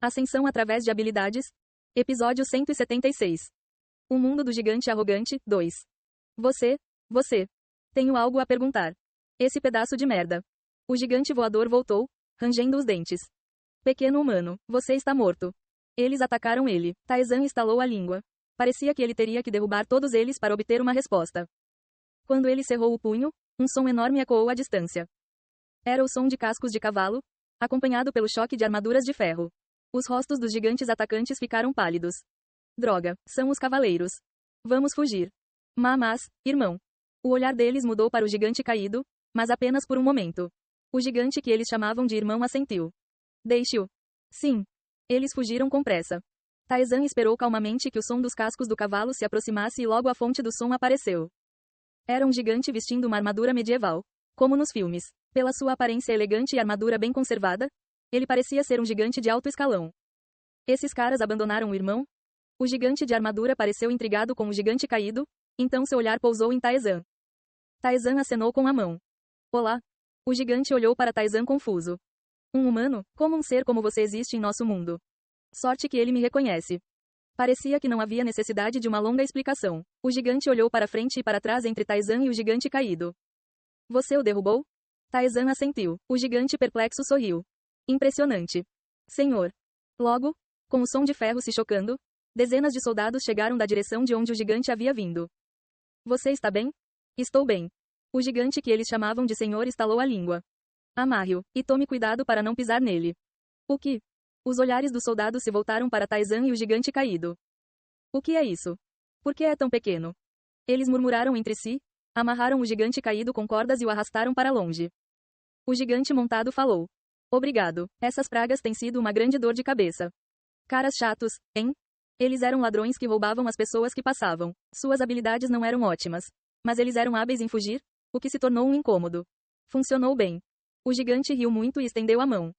Ascensão através de habilidades. Episódio 176. O mundo do gigante arrogante, 2. Você. Tenho algo a perguntar. Esse pedaço de merda. O gigante voador voltou, rangendo os dentes. Pequeno humano, você está morto. Eles atacaram ele. Tarzan estalou a língua. Parecia que ele teria que derrubar todos eles para obter uma resposta. Quando ele cerrou o punho, um som enorme ecoou à distância. Era o som de cascos de cavalo, acompanhado pelo choque de armaduras de ferro. Os rostos dos gigantes atacantes ficaram pálidos. Droga, são os cavaleiros. Vamos fugir. Mas, irmão. O olhar deles mudou para o gigante caído, mas apenas por um momento. O gigante que eles chamavam de irmão assentiu. Deixe-o. Sim. Eles fugiram com pressa. Tarzan esperou calmamente que o som dos cascos do cavalo se aproximasse e logo a fonte do som apareceu. Era um gigante vestindo uma armadura medieval, como nos filmes. Pela sua aparência elegante e armadura bem conservada, ele parecia ser um gigante de alto escalão. Esses caras abandonaram o irmão? O gigante de armadura pareceu intrigado com o gigante caído, então seu olhar pousou em Tarzan. Tarzan acenou com a mão. Olá. O gigante olhou para Tarzan confuso. Um humano? Como um ser como você existe em nosso mundo? Sorte que ele me reconhece. Parecia que não havia necessidade de uma longa explicação. O gigante olhou para frente e para trás entre Tarzan e o gigante caído. Você o derrubou? Tarzan assentiu. O gigante perplexo sorriu. Impressionante. Senhor. Logo, com o som de ferro se chocando, dezenas de soldados chegaram da direção de onde o gigante havia vindo. Você está bem? Estou bem. O gigante que eles chamavam de senhor estalou a língua. Amarre-o, e tome cuidado para não pisar nele. O que? Os olhares dos soldados se voltaram para Tarzan e o gigante caído. O que é isso? Por que é tão pequeno? Eles murmuraram entre si, amarraram o gigante caído com cordas e o arrastaram para longe. O gigante montado falou. Obrigado, essas pragas têm sido uma grande dor de cabeça. Caras chatos, hein? Eles eram ladrões que roubavam as pessoas que passavam. Suas habilidades não eram ótimas. Mas eles eram hábeis em fugir, o que se tornou um incômodo. Funcionou bem. O gigante riu muito e estendeu a mão.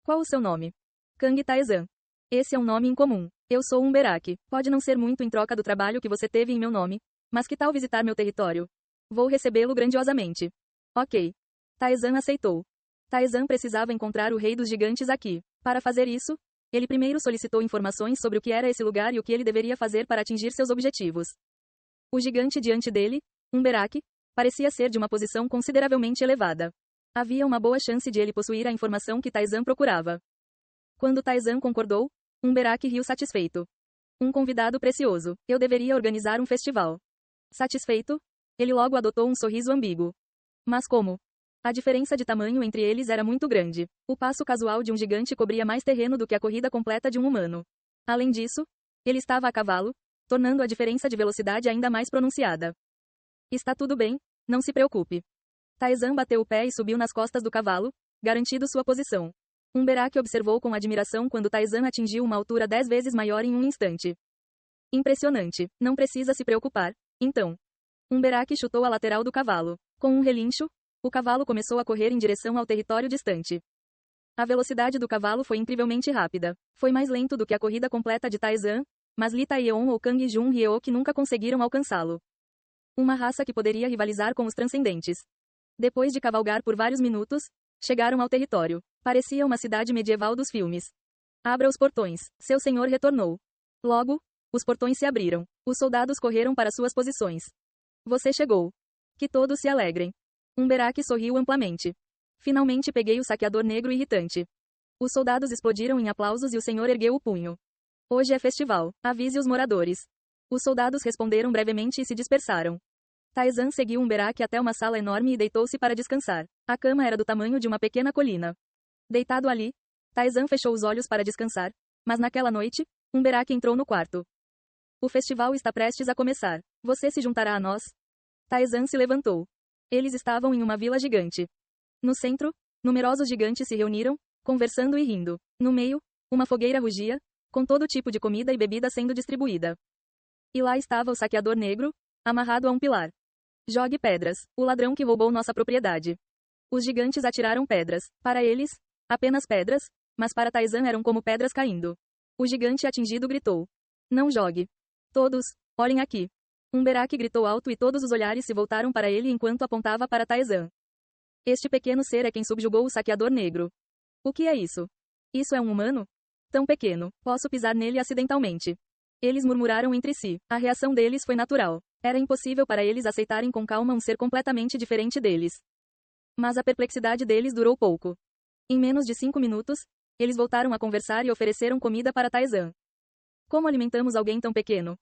Qual o seu nome? Kang Tarzan. Esse é um nome incomum. Eu sou um Beraki. Pode não ser muito em troca do trabalho que você teve em meu nome, mas que tal visitar meu território? Vou recebê-lo grandiosamente. Ok. Tarzan aceitou. Tarzan precisava encontrar o rei dos gigantes aqui. Para fazer isso, ele primeiro solicitou informações sobre o que era esse lugar e o que ele deveria fazer para atingir seus objetivos. O gigante diante dele, um Beraki, parecia ser de uma posição consideravelmente elevada. Havia uma boa chance de ele possuir a informação que Tarzan procurava. Quando Tarzan concordou, um Beraki riu satisfeito. Um convidado precioso. Eu deveria organizar um festival. Satisfeito, ele logo adotou um sorriso ambíguo. Mas como? A diferença de tamanho entre eles era muito grande. O passo casual de um gigante cobria mais terreno do que a corrida completa de um humano. Além disso, ele estava a cavalo, tornando a diferença de velocidade ainda mais pronunciada. Está tudo bem, não se preocupe. Tarzan bateu o pé e subiu nas costas do cavalo, garantindo sua posição. Um Beraki observou com admiração quando Tarzan atingiu uma altura 10 vezes maior em um instante. Impressionante, não precisa se preocupar, então. Um Beraki chutou a lateral do cavalo. Com um relincho, o cavalo começou a correr em direção ao território distante. A velocidade do cavalo foi incrivelmente rápida. Foi mais lento do que a corrida completa de Tarzan, mas Li Taeyeon ou Kang Jun-hyeok nunca conseguiram alcançá-lo. Uma raça que poderia rivalizar com os transcendentes. Depois de cavalgar por vários minutos, chegaram ao território. Parecia uma cidade medieval dos filmes. Abra os portões. Seu senhor retornou. Logo, os portões se abriram. Os soldados correram para suas posições. Você chegou. Que todos se alegrem. Um Beraki sorriu amplamente. Finalmente peguei o saqueador negro irritante. Os soldados explodiram em aplausos e o senhor ergueu o punho. Hoje é festival. Avise os moradores. Os soldados responderam brevemente e se dispersaram. Tarzan seguiu um Beraki até uma sala enorme e deitou-se para descansar. A cama era do tamanho de uma pequena colina. Deitado ali, Tarzan fechou os olhos para descansar, mas naquela noite, um Beraki entrou no quarto. O festival está prestes a começar. Você se juntará a nós? Tarzan se levantou. Eles estavam em uma vila gigante. No centro, numerosos gigantes se reuniram, conversando e rindo. No meio, uma fogueira rugia, com todo tipo de comida e bebida sendo distribuída. E lá estava o saqueador negro, amarrado a um pilar. Jogue pedras, o ladrão que roubou nossa propriedade. Os gigantes atiraram pedras. Para eles, apenas pedras, mas para Tarzan eram como pedras caindo. O gigante atingido gritou. Não jogue. Todos, olhem aqui. Um Beraki gritou alto e todos os olhares se voltaram para ele enquanto apontava para Tarzan. Este pequeno ser é quem subjugou o saqueador negro. O que é isso? Isso é um humano? Tão pequeno, posso pisar nele acidentalmente. Eles murmuraram entre si. A reação deles foi natural. Era impossível para eles aceitarem com calma um ser completamente diferente deles. Mas a perplexidade deles durou pouco. Em menos de 5 minutos, eles voltaram a conversar e ofereceram comida para Taizan. Como alimentamos alguém tão pequeno?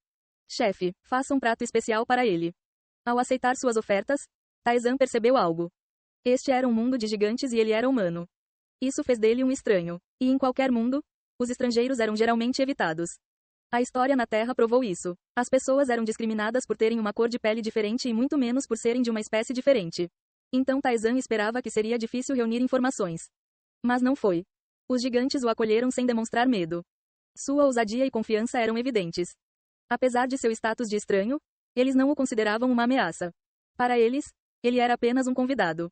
Chefe, faça um prato especial para ele. Ao aceitar suas ofertas, Taizan percebeu algo. Este era um mundo de gigantes e ele era humano. Isso fez dele um estranho. E em qualquer mundo, os estrangeiros eram geralmente evitados. A história na Terra provou isso. As pessoas eram discriminadas por terem uma cor de pele diferente e muito menos por serem de uma espécie diferente. Então Taizan esperava que seria difícil reunir informações. Mas não foi. Os gigantes o acolheram sem demonstrar medo. Sua ousadia e confiança eram evidentes. Apesar de seu status de estranho, eles não o consideravam uma ameaça. Para eles, ele era apenas um convidado.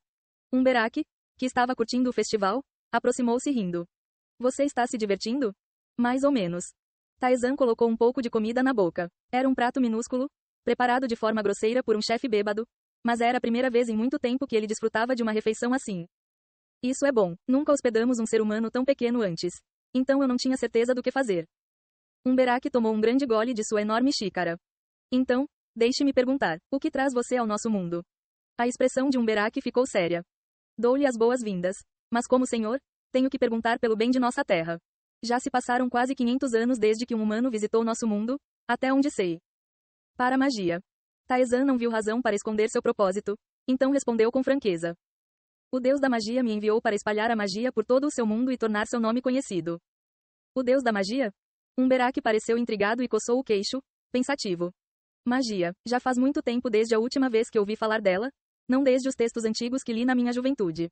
Um Beraki, que estava curtindo o festival, aproximou-se rindo. Você está se divertindo? Mais ou menos. Taizan colocou um pouco de comida na boca. Era um prato minúsculo, preparado de forma grosseira por um chefe bêbado, mas era a primeira vez em muito tempo que ele desfrutava de uma refeição assim. Isso é bom. Nunca hospedamos um ser humano tão pequeno antes. Então eu não tinha certeza do que fazer. Um Beraki tomou um grande gole de sua enorme xícara. Então, deixe-me perguntar, o que traz você ao nosso mundo? A expressão de um Beraki ficou séria. Dou-lhe as boas-vindas. Mas como senhor, tenho que perguntar pelo bem de nossa terra. Já se passaram quase 500 anos desde que um humano visitou nosso mundo, até onde sei. Para a magia. Taizan não viu razão para esconder seu propósito, então respondeu com franqueza. O Deus da magia me enviou para espalhar a magia por todo o seu mundo e tornar seu nome conhecido. O Deus da magia? Um Beraki pareceu intrigado e coçou o queixo, pensativo. Magia. Já faz muito tempo desde a última vez que ouvi falar dela, não desde os textos antigos que li na minha juventude.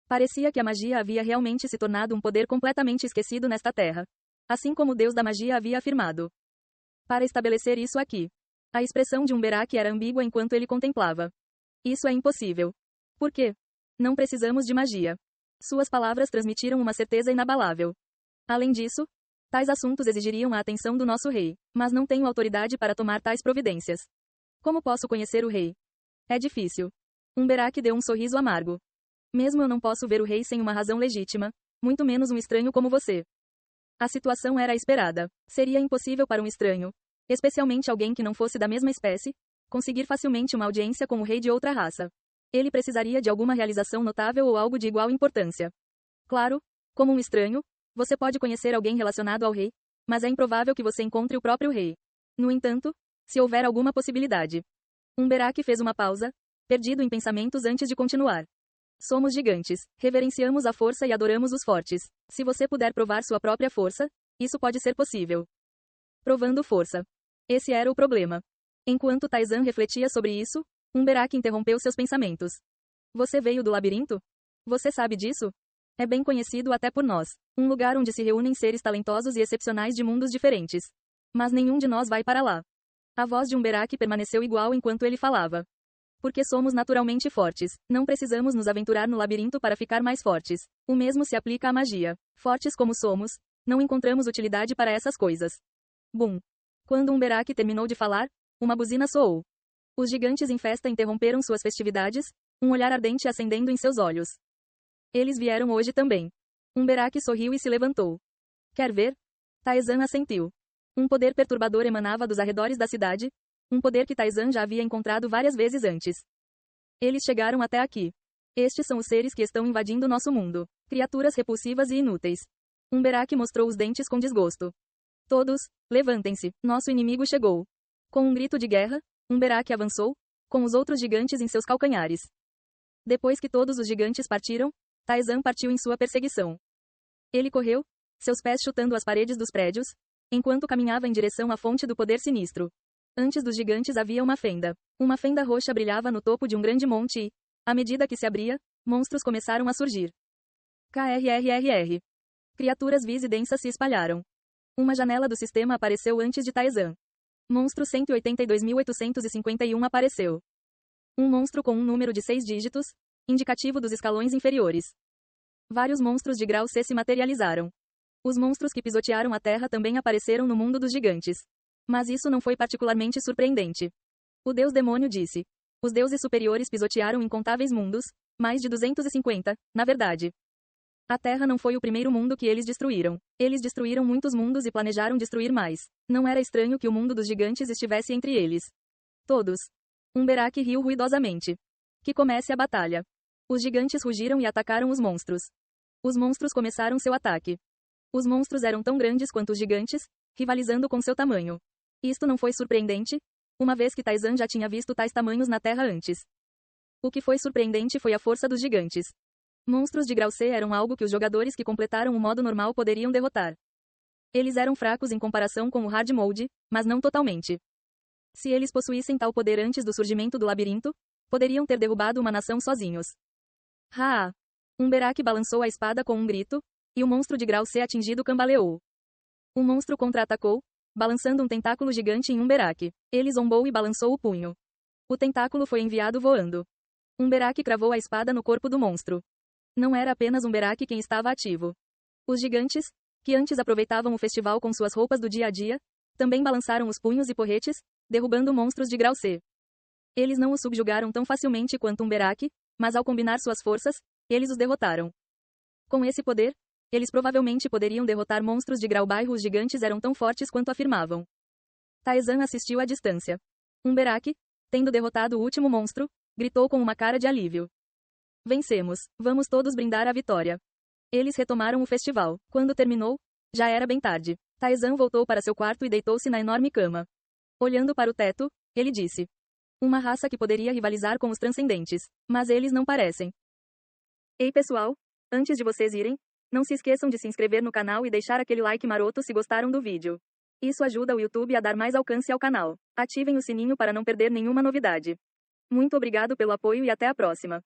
Parecia que a magia havia realmente se tornado um poder completamente esquecido nesta terra. Assim como o Deus da magia havia afirmado. Para estabelecer isso aqui. A expressão de um Beraki era ambígua enquanto ele contemplava. Isso é impossível. Por quê? Não precisamos de magia. Suas palavras transmitiram uma certeza inabalável. Além disso, tais assuntos exigiriam a atenção do nosso rei, mas não tenho autoridade para tomar tais providências. Como posso conhecer o rei? É difícil. Um Beraki deu um sorriso amargo. Mesmo eu não posso ver o rei sem uma razão legítima, muito menos um estranho como você. A situação era a esperada. Seria impossível para um estranho, especialmente alguém que não fosse da mesma espécie, conseguir facilmente uma audiência com o rei de outra raça. Ele precisaria de alguma realização notável ou algo de igual importância. Claro, como um estranho, você pode conhecer alguém relacionado ao rei, mas é improvável que você encontre o próprio rei. No entanto, se houver alguma possibilidade. Um Beraki fez uma pausa, perdido em pensamentos antes de continuar. Somos gigantes, reverenciamos a força e adoramos os fortes. Se você puder provar sua própria força, isso pode ser possível. Provando força. Esse era o problema. Enquanto Taizan refletia sobre isso, um Beraki interrompeu seus pensamentos. Você veio do labirinto? Você sabe disso? É bem conhecido até por nós. Um lugar onde se reúnem seres talentosos e excepcionais de mundos diferentes. Mas nenhum de nós vai para lá. A voz de um Beraki permaneceu igual enquanto ele falava. Porque somos naturalmente fortes, não precisamos nos aventurar no labirinto para ficar mais fortes. O mesmo se aplica à magia. Fortes como somos, não encontramos utilidade para essas coisas. Bum! Quando um Beraki terminou de falar, uma buzina soou. Os gigantes em festa interromperam suas festividades, um olhar ardente acendendo em seus olhos. Eles vieram hoje também. Um Beraki sorriu e se levantou. Quer ver? Taizan assentiu. Um poder perturbador emanava dos arredores da cidade, um poder que Taizan já havia encontrado várias vezes antes. Eles chegaram até aqui. Estes são os seres que estão invadindo nosso mundo. Criaturas repulsivas e inúteis. Um Beraki mostrou os dentes com desgosto. Todos, levantem-se, nosso inimigo chegou. Com um grito de guerra, um Beraki avançou, com os outros gigantes em seus calcanhares. Depois que todos os gigantes partiram, Taizan partiu em sua perseguição. Ele correu, seus pés chutando as paredes dos prédios, enquanto caminhava em direção à fonte do poder sinistro. Antes dos gigantes havia uma fenda. Uma fenda roxa brilhava no topo de um grande monte e, à medida que se abria, monstros começaram a surgir. KRRRR. Criaturas vis e densas se espalharam. Uma janela do sistema apareceu antes de Taizan. Monstro 182.851 apareceu. Um monstro com um número de 6 dígitos, indicativo dos escalões inferiores. Vários monstros de grau C se materializaram. Os monstros que pisotearam a Terra também apareceram no mundo dos gigantes. Mas isso não foi particularmente surpreendente. O deus demônio disse. Os deuses superiores pisotearam incontáveis mundos, mais de 250, na verdade. A Terra não foi o primeiro mundo que eles destruíram. Eles destruíram muitos mundos e planejaram destruir mais. Não era estranho que o mundo dos gigantes estivesse entre eles. Todos. Umberake riu ruidosamente. Que comece a batalha. Os gigantes rugiram e atacaram os monstros. Os monstros começaram seu ataque. Os monstros eram tão grandes quanto os gigantes, rivalizando com seu tamanho. Isto não foi surpreendente, uma vez que Taizan já tinha visto tais tamanhos na Terra antes. O que foi surpreendente foi a força dos gigantes. Monstros de grau C eram algo que os jogadores que completaram o modo normal poderiam derrotar. Eles eram fracos em comparação com o Hard Mode, mas não totalmente. Se eles possuíssem tal poder antes do surgimento do labirinto, poderiam ter derrubado uma nação sozinhos. Haa! Umberake balançou a espada com um grito, e o monstro de grau C atingido cambaleou. O monstro contra-atacou, balançando um tentáculo gigante em Umberake. Ele zombou e balançou o punho. O tentáculo foi enviado voando. Umberake cravou a espada no corpo do monstro. Não era apenas Umberake quem estava ativo. Os gigantes, que antes aproveitavam o festival com suas roupas do dia a dia, também balançaram os punhos e porretes, derrubando monstros de grau C. Eles não os subjugaram tão facilmente quanto Umberake, mas ao combinar suas forças, eles os derrotaram. Com esse poder, eles provavelmente poderiam derrotar monstros de grau baixo. Os gigantes eram tão fortes quanto afirmavam. Taizan assistiu à distância. Umberake, tendo derrotado o último monstro, gritou com uma cara de alívio. Vencemos, vamos todos brindar a vitória. Eles retomaram o festival. Quando terminou, já era bem tarde. Taizan voltou para seu quarto e deitou-se na enorme cama. Olhando para o teto, ele disse: uma raça que poderia rivalizar com os transcendentes, mas eles não parecem. Ei pessoal, antes de vocês irem, não se esqueçam de se inscrever no canal e deixar aquele like maroto se gostaram do vídeo. Isso ajuda o YouTube a dar mais alcance ao canal. Ativem o sininho para não perder nenhuma novidade. Muito obrigado pelo apoio e até a próxima.